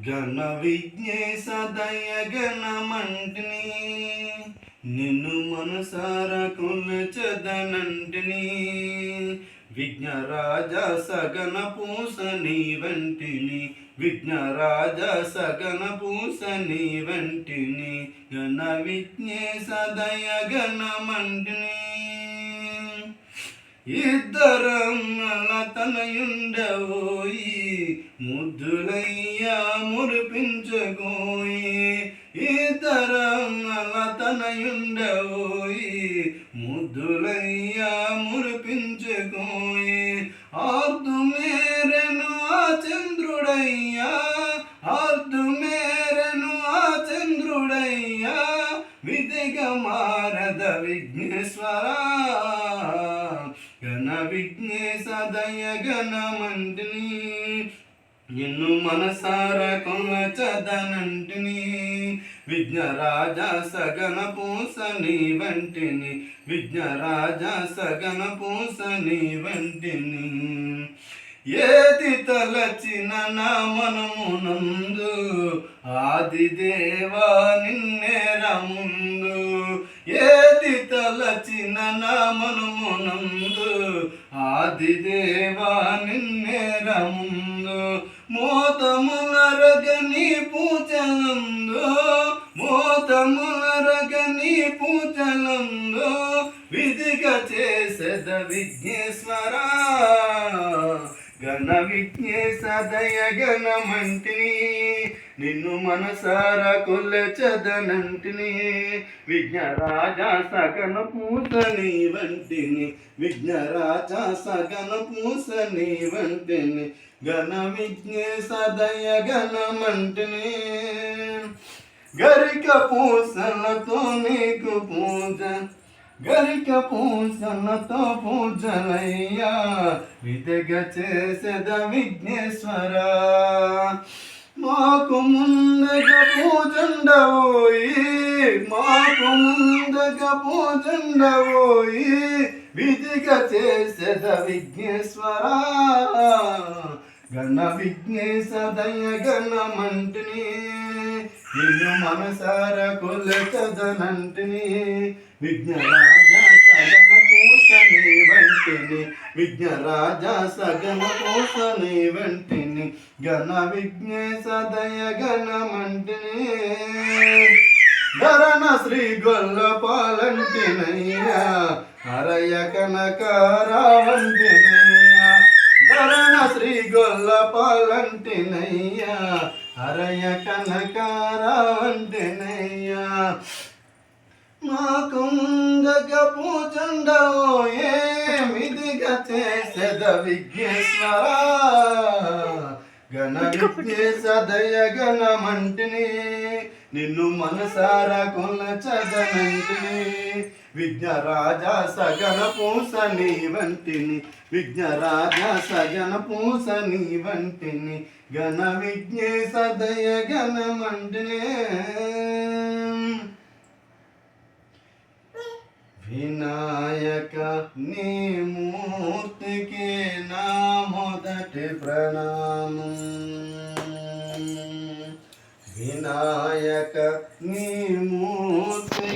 ఘన విఘ్నేశ దయగణమంటిని నిన్ను మనసార కొలచదనంటిని విఘ్నరాజ సగన పూసని వంటిని విఘ్నరాజ సగన పూసని వంటిని ఘన విఘ్నేశ దయగణమంటిని ఇద్దరం తనయుండవోయి ముద్దులయ్యా మురిపించకోయి ఇద్దరం తనయుండవోయి ముద్దులయ్యా మురిపించకోయి ఆర్దు మేరెను ఆ చంద్రుడయ్యా ఆర్దు మేరెను ఆ చంద్రుడయ్యా విధిగా మారద విఘ్నేశ్వరా ఘన విఘ్నేశ దయగణమంటిని నిన్ను మనసార కొలచదనంటిని విఘ్నరాజ సగన పూసని వంటిని విఘ్నరాజ సగన పూసని వంటిని ఏది తలచిన నా మనమునందు ఆదిదేవా నిన్నే రముందు ఏది తలచిన నా మనమునందు ఆదిదేవా నిన్నే రముందు మోతములరగని పూజలందు మోతములరగని పూజలందు విధిగా చేసెద విఘ్నేశ్వరా ఘన విఘ్నేశ దయగణమంటిని నిన్ను మనసార కొలచదనంటిని విఘ్నరాజ సగన పూసని వంటిని విఘ్నరాజ సగన పూసని వంటిని ఘన విఘ్నేశ దయగణమంటిని గరిక పూసలతో నీకు పూజ గరిక పూసలతో పూజలయ్యా విధిగా చేసేద విఘ్నేశ్వరా మాకు ముందుగా పూజండవోయి మాకు ముందుగా పూజండవోయి విధిగా చేసేద విఘ్నేశ్వరా ఘన విఘ్నేశ దయగణమంటిని నిన్ను మనసార కొలచదనంటిని విఘ్నరాజ సగన పూసని వంటిని విఘ్నరాజ సగన పూసని వంటిని ఘన విఘ్నేశ దయగణమంటిని ధరణ శ్రీ గొల్లపాలంటినయ్యా హరయ కనకారావంటినయ్యా ధరణ శ్రీ గొల్లపాలంటినయ్యా హరయ కనకారావంటినయ్యా మాకు ముందుగా పూజండవోయే విధిగా చేసేద విఘ్నేశ్వరా ఘన విఘ్నేశ దయగణమంటిని నిన్ను మనసార కొలచదనంటిని విఘ్నరాజ సగన పూసని వంటిని విఘ్నరాజ సగన పూసని వంటిని ఘన విఘ్నేశ దయగణమంటిని వినాయక నీ మూర్తికి నా మొదటి ప్రణామం వినాయక నీ మూర్తి